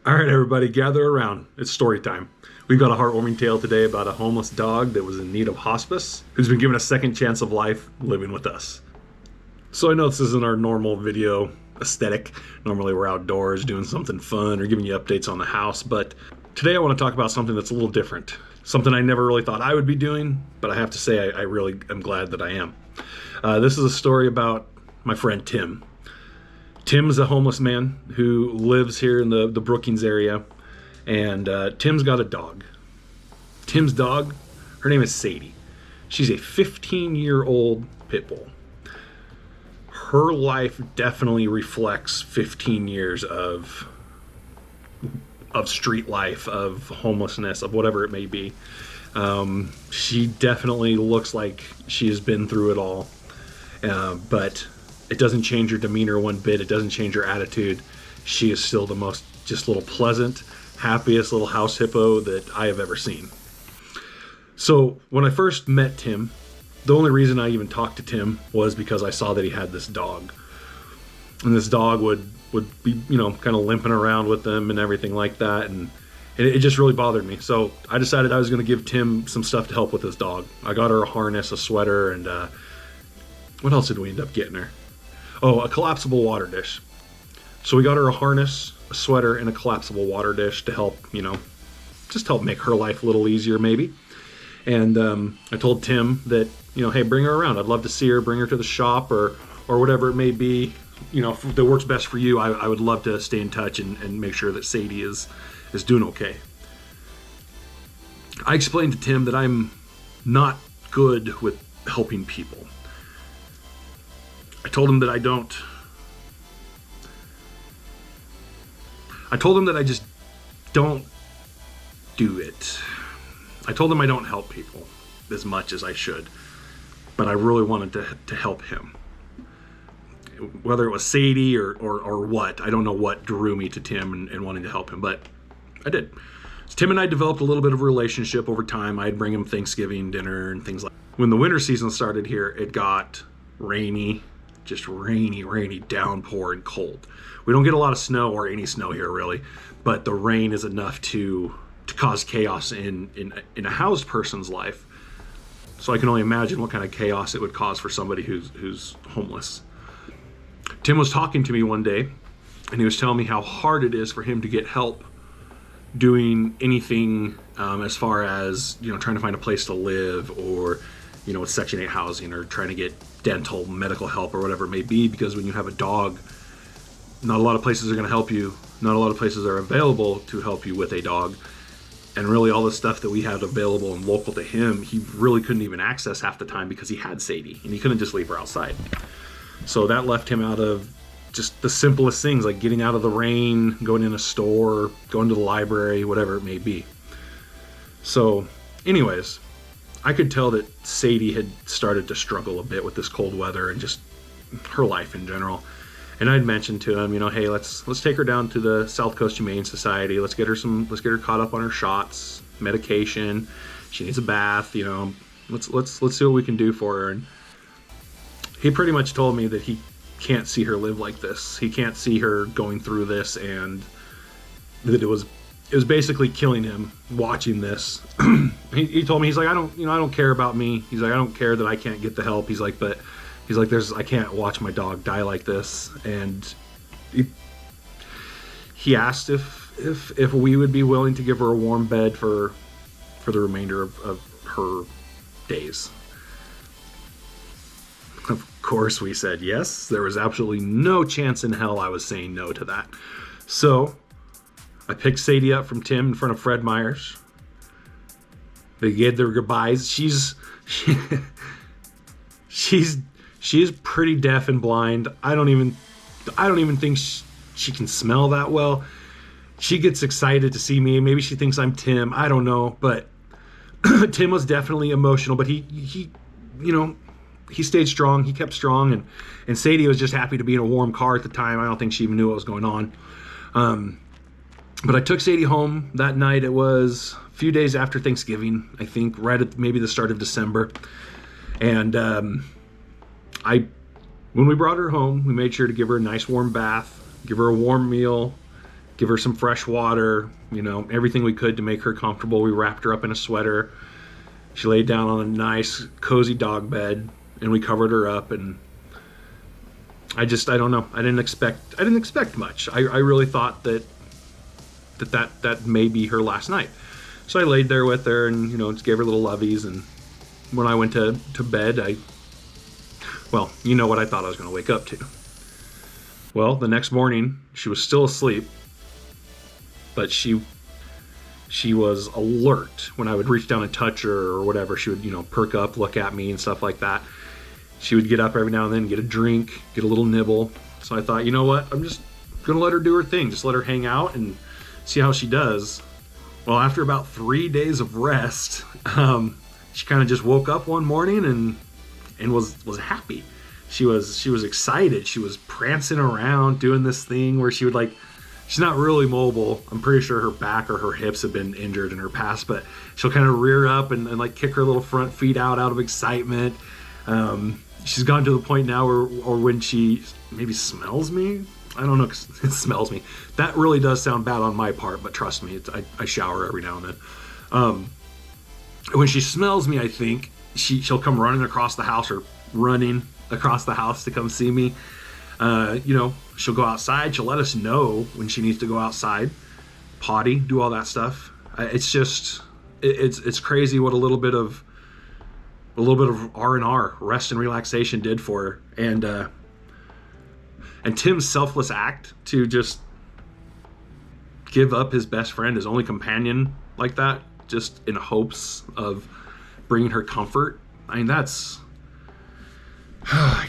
All right, everybody, gather around. It's story time. We've got a heartwarming tale today about a homeless dog that was in need of hospice, who's been given a second chance of life living with us. So I know this isn't our normal video aesthetic. Normally we're outdoors doing something fun or giving you updates on the house, but today I want to talk about something that's a little different. Something I never really thought I would be doing, but I have to say I really am glad that I am. This is a story about my friend Tim. Tim's a homeless man who lives here in the Brookings area, and Tim's got a dog. Tim's dog, her name is Sadie. She's a 15-year-old pit bull. Her life definitely reflects 15 years of street life, of homelessness, of whatever it may be. She definitely looks like she has been through it all, but it doesn't change her demeanor one bit. It doesn't change her attitude. She is still the most just little pleasant, happiest little house hippo that I have ever seen. So when I first met Tim, the only reason I even talked to Tim was because I saw that he had this dog. And this dog would be, kind of limping around with him and everything like that. And it just really bothered me. So I decided I was going to give Tim some stuff to help with his dog. I got her a harness, a sweater, and what else did we end up getting her? Oh, a collapsible water dish. So we got her a harness, a sweater, and a collapsible water dish to help, just help make her life a little easier maybe. And I told Tim that, hey, bring her around. I'd love to see her, bring her to the shop or whatever it may be, that works best for you. I would love to stay in touch and make sure that Sadie is doing okay. I explained to Tim that I'm not good with helping people. I told him that I just don't do it. I told him I don't help people as much as I should, but I really wanted to help him. Whether it was Sadie or what, I don't know what drew me to Tim and wanting to help him, but I did. So Tim and I developed a little bit of a relationship over time. I'd bring him Thanksgiving dinner and things like that. When the winter season started here, it got rainy, just rainy, downpour and cold. We don't get a lot of snow or any snow here really, but the rain is enough to cause chaos in a housed person's life. So I can only imagine what kind of chaos it would cause for somebody who's homeless. Tim was talking to me one day, and he was telling me how hard it is for him to get help doing anything as far as trying to find a place to live, or with Section 8 housing, or trying to get dental, medical help, or whatever it may be, because when you have a dog, not a lot of places are going to help you. Not a lot of places are available to help you with a dog. And really all the stuff that we had available and local to him, he really couldn't even access half the time because he had Sadie, and he couldn't just leave her outside. So that left him out of just the simplest things, like getting out of the rain, going in a store, going to the library, whatever it may be. So anyways, I could tell that Sadie had started to struggle a bit with this cold weather and just her life in general. And I'd mentioned to him, hey, let's take her down to the South Coast Humane Society. Let's get her caught up on her shots, medication. She needs a bath. Let's see what we can do for her. And he pretty much told me that he can't see her live like this. He can't see her going through this, and that it was basically killing him watching this. He told me, he's like, I don't care about me. He's like, I don't care that I can't get the help. He's like, I can't watch my dog die like this. And he asked if we would be willing to give her a warm bed for the remainder of her days. Of course we said yes. There was absolutely no chance in hell I was saying no to that. So I picked Sadie up from Tim in front of Fred Meyer's. They gave their goodbyes. She's pretty deaf and blind. I don't even think she can smell that well. She gets excited to see me. Maybe she thinks I'm Tim. I don't know. But Tim was definitely emotional. But he stayed strong. He kept strong. And Sadie was just happy to be in a warm car at the time. I don't think she even knew what was going on. But I took Sadie home that night. It was a few days after Thanksgiving, I think, right at maybe the start of December. And when we brought her home, we made sure to give her a nice warm bath, give her a warm meal, give her some fresh water, everything we could to make her comfortable. We wrapped her up in a sweater. She laid down on a nice, cozy dog bed, and we covered her up. And I don't know. I didn't expect much. I really thought that may be her last night. So I laid there with her and, just gave her little lovies. And when I went to bed, you know what I thought I was going to wake up to. Well, the next morning, she was still asleep, but she was alert. When I would reach down and touch her or whatever, she would, perk up, look at me and stuff like that. She would get up every now and then, get a drink, get a little nibble. So I thought, you know what? I'm just going to let her do her thing. Just let her hang out and see how she does. Well, after about 3 days of rest, she kind of just woke up one morning and was happy. She was excited. She was prancing around doing this thing where she would she's not really mobile. I'm pretty sure her back or her hips have been injured in her past, but she'll kind of rear up and kick her little front feet out of excitement. She's gotten to the point now or when she maybe smells me. I don't know, 'cause it smells me. That really does sound bad on my part, but trust me, I shower every now and then. When she smells me, I think she'll come running across the house or running across the house to come see me. She'll go outside. She'll let us know when she needs to go outside, potty, do all that stuff. It's just, it's crazy what a little bit of R&R, rest and relaxation, did for her. And Tim's selfless act to just give up his best friend, his only companion like that, just in hopes of bringing her comfort. I mean, I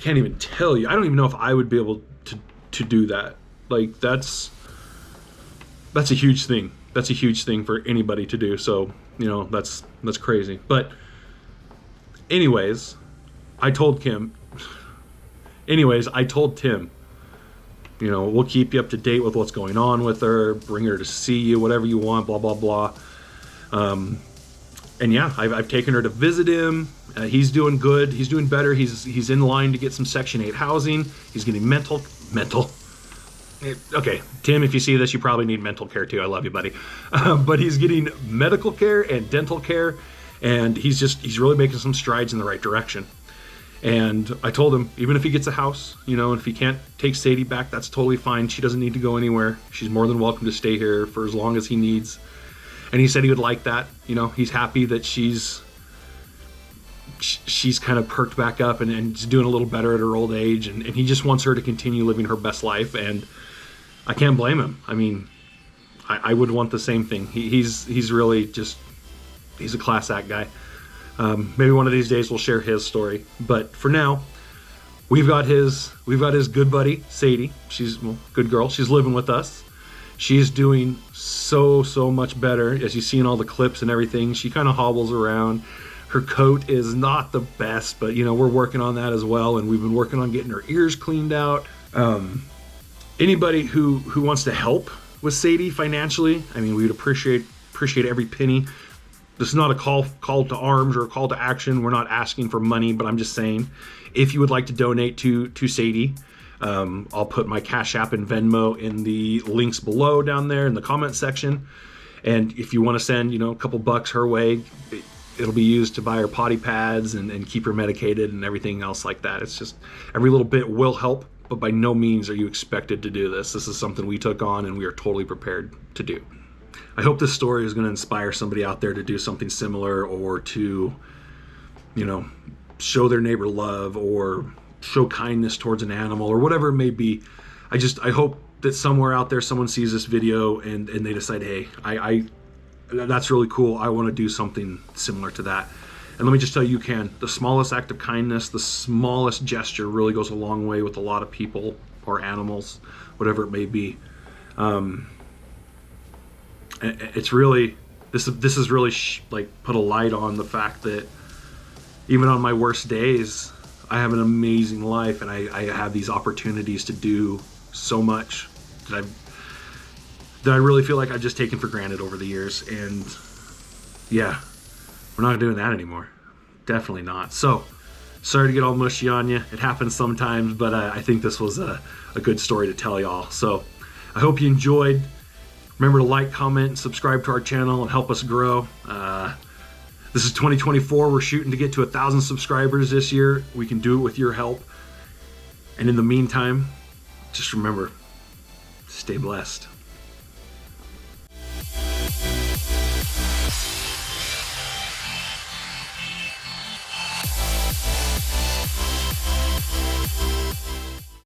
can't even tell you. I don't even know if I would be able to do that. That's a huge thing. That's a huge thing for anybody to do. So, that's crazy. But anyways, I told Tim, we'll keep you up to date with what's going on with her, bring her to see you, whatever you want, blah, blah, blah. And yeah, I've taken her to visit him. He's doing good. He's doing better. He's in line to get some Section 8 housing. He's getting mental. Okay, Tim, if you see this, you probably need mental care too. I love you, buddy. But he's getting medical care and dental care, and he's really making some strides in the right direction. And I told him, even if he gets a house, if he can't take Sadie back, that's totally fine. She doesn't need to go anywhere. She's more than welcome to stay here for as long as he needs. And he said he would like that. He's happy that she's kind of perked back up and doing a little better at her old age. And he just wants her to continue living her best life. And I can't blame him. I mean, I would want the same thing. He's really just, he's a class act guy. Maybe one of these days we'll share his story. But for now, we've got his good buddy, Sadie. She's good girl. She's living with us. She's doing so much better, as you see in all the clips and everything. She kind of hobbles around. Her coat is not the best, but we're working on that as well. And we've been working on getting her ears cleaned out. Anybody who wants to help with Sadie financially, I mean, we would appreciate every penny. This is not a call to arms or a call to action. We're not asking for money, but I'm just saying, if you would like to donate to Sadie, I'll put my Cash App and Venmo in the links below down there in the comment section. And if you want to send, a couple bucks her way, it'll be used to buy her potty pads and keep her medicated and everything else like that. It's just, every little bit will help, but by no means are you expected to do this. This is something we took on and we are totally prepared to do. I hope this story is going to inspire somebody out there to do something similar, or to, show their neighbor love or show kindness towards an animal or whatever it may be. I hope that somewhere out there someone sees this video and they decide, hey, I that's really cool. I want to do something similar to that. And let me just tell you, the smallest act of kindness, the smallest gesture really goes a long way with a lot of people or animals, whatever it may be. It's really, this is really put a light on the fact that even on my worst days, I have an amazing life, and I have these opportunities to do so much that I really feel like I've just taken for granted over the years. And yeah, we're not doing that anymore. Definitely not. So sorry to get all mushy on you. It happens sometimes, but I think this was a good story to tell y'all. So I hope you enjoyed. Remember to like, comment, and subscribe to our channel and help us grow. This is 2024. We're shooting to get to 1,000 subscribers this year. We can do it with your help. And in the meantime, just remember, stay blessed.